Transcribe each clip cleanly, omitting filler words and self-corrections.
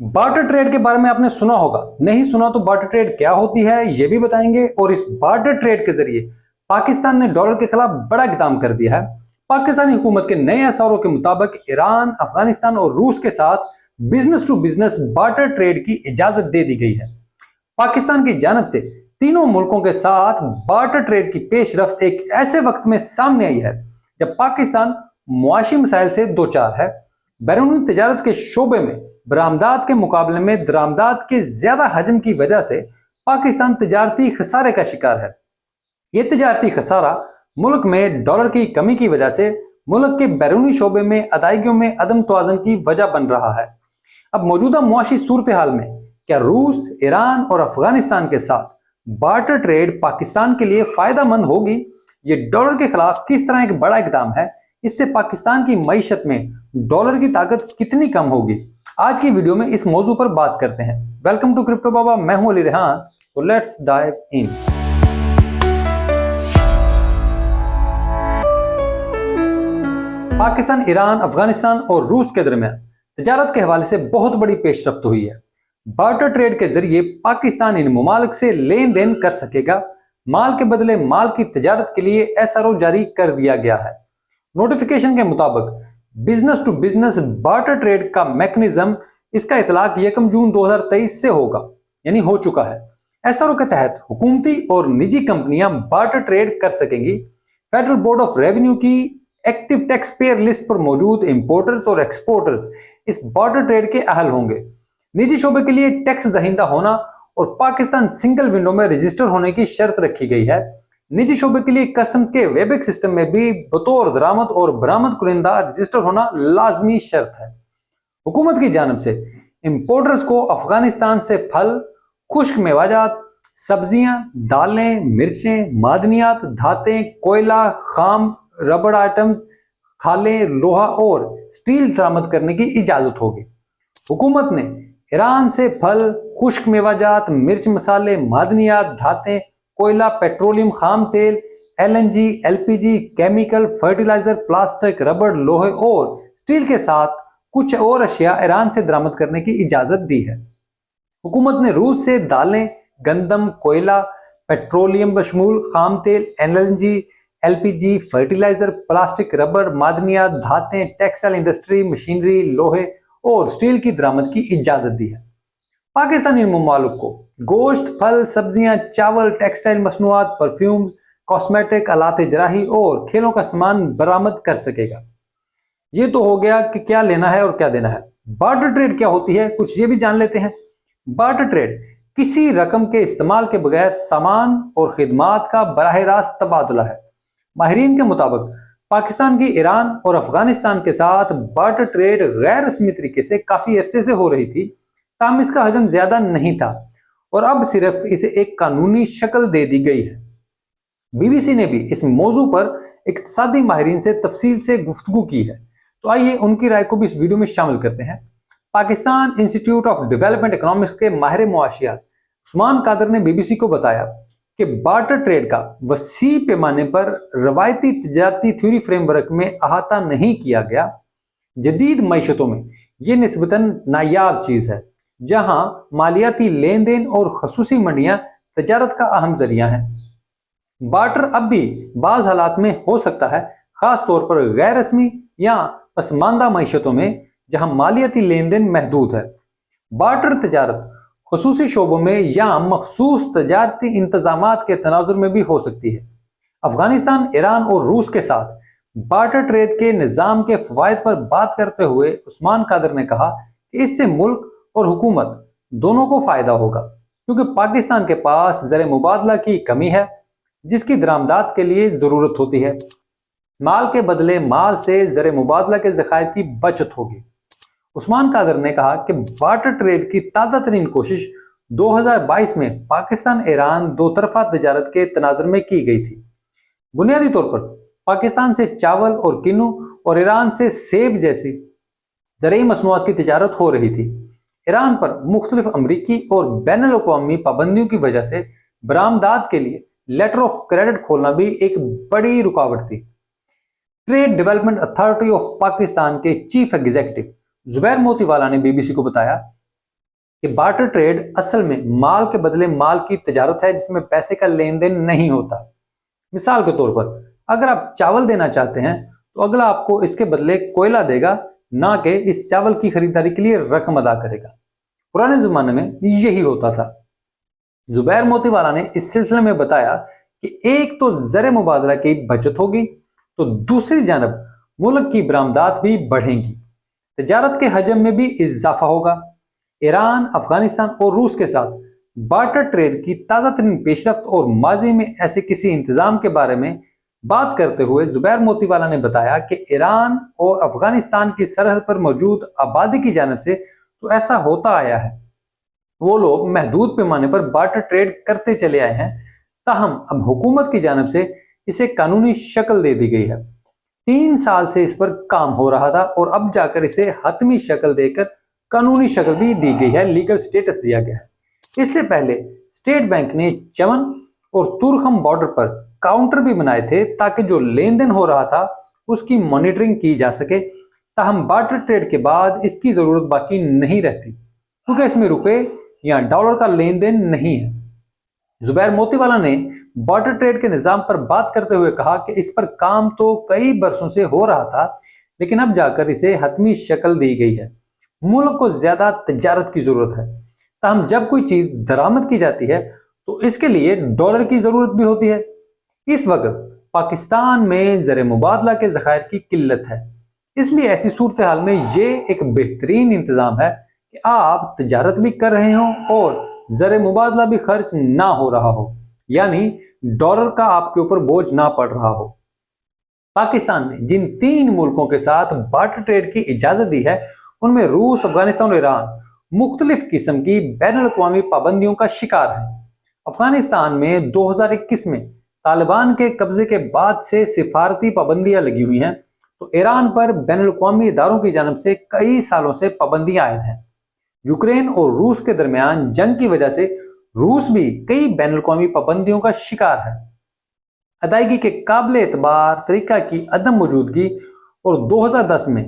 Barter trade के बारे में आपने सुना होगा, नहीं सुना तो बार्टर ट्रेड क्या होती है ये भी बताएंगे। और इस बार्टर ट्रेड के जरिए पाकिस्तान ने डॉलर के खिलाफ बड़ा इक़दाम कर दिया है। पाकिस्तानी हुकूमत के नए असौरों के मुताबिक ईरान, अफगानिस्तान और रूस के साथ business to business barter trade की इजाजत दे दी गई है। पाकिस्तान की जानब से तीनों मुल्कों के साथ बार्टर ट्रेड की पेशरफ्त एक ऐसे वक्त में सामने आई है जब पाकिस्तान मुआशी मसाइल से दो चार है। बैरूनी तजारत के शोबे में बरामदात के मुकाबले में दरामदात के ज्यादा हजम की वजह से पाकिस्तान तजारती खसारे का शिकार है। ये तजारती खसारा मुल्क में डॉलर की कमी की वजह से मुल्क के बैरूनी शोबे में अदायगियों में अदम तवाज़ुन की वजह बन रहा है। अब मौजूदा मुआशी सूरत हाल में क्या रूस, ईरान और अफगानिस्तान के साथ बार्टर ट्रेड पाकिस्तान के लिए फायदा मंद होगी? ये डॉलर के खिलाफ किस तरह एक बड़ा इकदाम है? इससे पाकिस्तान की मईशत में डॉलर की ताकत कितनी कम होगी? आज की वीडियो में इस मौजू पर बात करते हैं। वेलकम टू क्रिप्टो बाबा, मैं हूं अली रेहान। तो let's dive in. Pakistan, Iran, Afghanistan और रूस के दरमियान तजारत के हवाले से बहुत बड़ी पेशरफ्त हुई है। बार्टर ट्रेड के जरिए पाकिस्तान इन ममालिक से लेन देन कर सकेगा। माल के बदले माल की तजारत के लिए एसआरओ जारी कर दिया गया है। नोटिफिकेशन के मुताबिक business to business barter trade का मैकेनिज्म, इसका इतलाक 1 जून 2023 से होगा, यानी हो चुका है। एसआरओ के तहत हुकूमती और निजी कंपनियां बार्टर ट्रेड कर सकेंगी। फेडरल बोर्ड ऑफ रेवेन्यू की एक्टिव टैक्स पेयर लिस्ट पर मौजूद इंपोर्टर्स और एक्सपोर्टर्स इस बार्टर ट्रेड के अहल होंगे। निजी शोबे के लिए टैक्स दहिंदा होना और पाकिस्तान सिंगल विंडो में रजिस्टर होने की शर्त रखी गई है। निजी शोबे के लिए कस्टम्स के वेबेक सिस्टम में भी बतौर दरामद और बरामद कुरिंदा रजिस्टर होना लाजमी शर्त है। हुकूमत की जानब से इंपोर्टर्स को अफगानिस्तान से फल, खुश्क मेवाजात, सब्जियां, दालें, मिर्चें, मादनियात, धातें, कोयला, खाम, रबड़ आइटम्स, खाले, लोहा और स्टील दरामद करने की इजाजत होगी। हुकूमत ने ईरान से फल, खुश्क मेवाजात, मिर्च मसाले, मादनियात, धातें, कोयला, पेट्रोलियम, खाम तेल, LNG, LPG, chemical, fertiliser, plastic, रबड़, लोहे और स्टील के साथ कुछ और अशिया ईरान से दरामद करने की इजाजत दी है। हुकूमत ने रूस से दालें, गंदम, कोयला, पेट्रोलियम बशमूल खाम तेल, एलएनजी, एलपीजी, फर्टिलाइजर, प्लास्टिक, रबड़, मादनियात, धातें, टेक्सटाइल इंडस्ट्री, मशीनरी, लोहे और स्टील की दरामद की इजाजत दी है। पाकिस्तानी ममालिक को गोश्त, फल, सब्जियां, चावल, टेक्सटाइल मसनूआत, परफ्यूम्स, कॉस्मेटिक, आलात जराही और खेलों का सामान बरामद कर सकेगा। ये तो हो गया कि क्या लेना है और क्या देना है। बार्टर ट्रेड क्या होती है, कुछ ये भी जान लेते हैं। बार्टर ट्रेड किसी रकम के इस्तेमाल के बगैर सामान और खिदमात का बराह रास्त तबादला है। माहिरीन के मुताबिक पाकिस्तान की ईरान और अफगानिस्तान के साथ बार्टर ट्रेड गैर रस्मी तरीके से काफी अरसे से हो रही थी, ताहम इसका हजम ज्यादा नहीं था और अब सिर्फ इसे एक कानूनी शक्ल दे दी गई है। बीबीसी ने भी इस मौजू पर इक्तिसादी माहिरीन से तफसील से गुफ्तगू की है, तो आइए उनकी राय को भी इस वीडियो में शामिल करते हैं। Pakistan institute of development economics के माहिर मुआशियात उस्मान कादर ने बीबीसी को बताया कि बार्टर ट्रेड का वसी पैमाने पर रवायती तजारती थ्योरी फ्रेमवर्क में अहाता नहीं किया गया। जदीद मईशतों में यह निस्बतन नायाब चीज है, जहां मालियाती लेन देन और खसूसी मंडियां तजारत का अहम जरिया हैं। बार्टर अब भी बाज हालात में हो सकता है, खास तौर पर गैर रस्मी या पसमानदा मईशतों में जहां मालियाती लेन देन महदूद है। बार्टर तजारत खसूसी शोबों में या मखसूस तजारती इंतजामात के तनाजुर में भी हो सकती है। अफगानिस्तान, ईरान और रूस के साथ बार्टर ट्रेड के निज़ाम के फवायद पर बात करते हुए उस्मान कादर ने कहा कि इससे मुल्क और हुकूमत दोनों को फायदा होगा, क्योंकि पाकिस्तान के पास ज़र मुबादला की कमी है जिसकी दरामदात के लिए ज़रूरत होती है। माल के बदले माल से ज़र मुबादला के ज़खायर की बचत होगी। उस्मान कादर ने कहा कि बार्टर ट्रेड की ताज़ा तरीन कोशिश 2022 में पाकिस्तान ईरान दो तरफा तजारत के तनाजुर में की गई थी। बुनियादी तौर पर पाकिस्तान से चावल और किन्नू और ईरान से सेब जैसी ज़रूरी मसनूआत की तजारत हो रही थी। ईरान पर मुख्तलिफ अमरीकी और बैनुल अक़वामी पाबंदियों की वजह से बरामदात के लिए लेटर ऑफ क्रेडिट खोलना भी एक बड़ी रुकावट थी। Trade development authority of Pakistan के चीफ एग्जीक्यूटिव जुबैर मोतीवाला ने बीबीसी को बताया کہ बार्टर ट्रेड असल में माल के बदले माल की तजारत है जिसमें पैसे का लेन देन नहीं होता। मिसाल के तौर पर अगर आप चावल देना चाहते हैं तो अगला आपको इसके बदले कोयला देगा, ना कि इस चावल की खरीदारी के लिए रकम अदा करेगा। पुराने जमाने में यही होता था। जुबैर मोतीवाला ने इस सिलसिले में बताया कि एक तो ज़र मुबादला की बचत होगी, तो दूसरी जानब मुल्क की बरामदात भी बढ़ेंगी, तजारत के हजम में भी इजाफा होगा। ईरान, अफगानिस्तान और रूस के साथ बार्टर ट्रेड की ताज़ा तरीन पेशरफ्त और माजी में ऐसे किसी इंतजाम के बारे में बात करते हुए जुबैर मोतीवाला ने बताया कि ईरान और अफगानिस्तान की सरहद पर मौजूद आबादी की जानिब से तो ऐसा होता आया है। वो लोग महदूद पैमाने पर बार्टर ट्रेड करते चले आए हैं, ताहम अब हुकूमत की जानिब से इसे कानूनी शक्ल दे दी गई है। 3 साल से इस पर काम हो रहा था और अब जाकर इसे हतमी शक्ल देकर कानूनी शक्ल भी दी गई है, लीगल स्टेटस दिया गया है। इससे पहले स्टेट बैंक ने चमन और तुरखम बॉर्डर पर काउंटर भी बनाए थे ताकि जो लेन देन हो रहा था उसकी मॉनिटरिंग की जा सके। ताहम बार्टर ट्रेड के बाद इसकी जरूरत बाकी नहीं रहती, क्योंकि इसमें रुपए या डॉलर का लेन देन नहीं है। जुबैर मोतीवाला ने बार्टर ट्रेड के निजाम पर बात करते हुए कहा कि इस पर काम तो कई बरसों से हो रहा था, लेकिन अब जाकर इसे हतमी शक्ल दी गई है। मुल्क को ज्यादा तजारत की जरूरत है, ताहम जब कोई चीज दरामद की जाती है तो इसके लिए डॉलर की जरूरत भी होती है। इस वक्त पाकिस्तान में ज़र मुबादला के ज़खायर की किल्लत है, इसलिए ऐसी सूरत हाल में ये एक बेहतरीन इंतजाम है कि आप तजारत भी कर रहे हों और ज़र मुबादला भी खर्च ना हो रहा हो, यानी डॉलर का आपके ऊपर बोझ ना पड़ रहा हो। पाकिस्तान ने जिन 3 मुल्कों के साथ बार्टर ट्रेड की इजाजत दी है उनमें रूस, अफगानिस्तान और ईरान मुख्तलिफ किस्म की बैनुल-अक़वामी पाबंदियों का शिकार है। अफगानिस्तान में 2021 में तालिबान के कब्जे के बाद से सिफारती पाबंदियां लगी हुई हैं, तो ईरान पर बैनुल-अक़वामी इदारों की जानिब से कई सालों से पाबंदियां आयद हैं। यूक्रेन और रूस के दरमियान जंग की वजह से रूस भी कई बैनुल-अक़वामी पाबंदियों का शिकार है। अदायगी के काबिल एतबार तरीका की अदम मौजूदगी और 2010 में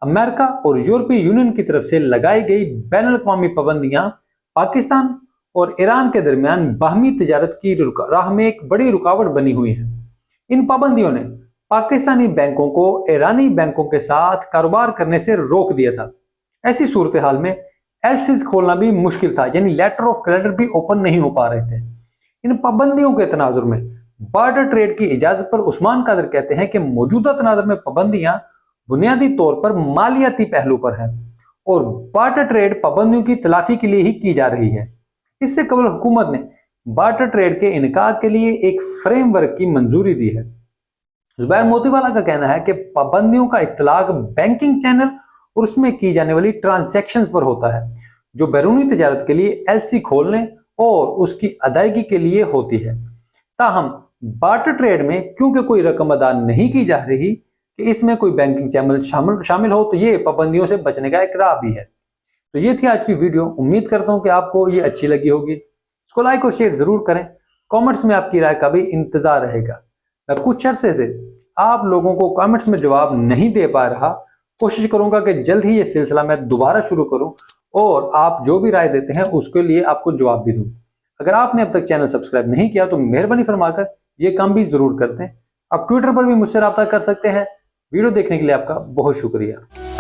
अमेरिका और यूरोपीय यूनियन की तरफ से लगाई गई बैनुल-अक़वामी पाबंदियां पाकिस्तान और ईरान के दरमियान बाहमी तजारत की राह में एक बड़ी रुकावट बनी हुई है। इन पाबंदियों ने पाकिस्तानी बैंकों को ईरानी बैंकों के साथ कारोबार करने से रोक दिया था। ऐसी सूरत हाल में एलसीज खोलना भी मुश्किल था, यानी लेटर ऑफ क्रेडिट भी ओपन नहीं हो पा रहे थे। इन पाबंदियों के तनाजुर में बार्टर ट्रेड की इजाजत पर उस्मान कादर कहते हैं कि मौजूदा तनाजुर में पाबंदियां बुनियादी तौर पर मालियाती पहलू पर है और बार्टर ट्रेड पाबंदियों की तलाफी के लिए ही की जा रही है। इससे कबल हुकूमत ने बार्टर ट्रेड के इनकाद के लिए एक फ्रेमवर्क की मंजूरी दी है। जुबैर मोतीवाला का कहना है कि पाबंदियों का इत्तलाक बैंकिंग चैनल और उसमें की जाने वाली ट्रांजैक्शंस पर होता है, जो बैरूनी तजारत के लिए एलसी खोलने और उसकी अदायगी के लिए होती है। ताहम बार्टर ट्रेड में क्योंकि कोई रकम अदा नहीं की जा रही कि इसमें कोई बैंकिंग चैनल शामिल हो, तो ये पाबंदियों से बचने का एक राह भी है। तो ये थी आज की वीडियो। उम्मीद करता हूँ कि आपको ये अच्छी लगी होगी। इसको लाइक और शेयर जरूर करें। कमेंट्स में आपकी राय का भी इंतजार रहेगा। मैं कुछ अरसे से आप लोगों को कमेंट्स में जवाब नहीं दे पा रहा, कोशिश करूंगा कि जल्द ही ये सिलसिला मैं दोबारा शुरू करूं और आप जो भी राय देते हैं उसके लिए आपको जवाब भी दूं। अगर आपने अब तक चैनल सब्सक्राइब नहीं किया तो मेहरबानी फरमाकर ये काम भी जरूर कर दें। आप ट्विटर पर भी मुझसे रब्ता कर सकते हैं। वीडियो देखने के लिए आपका बहुत शुक्रिया।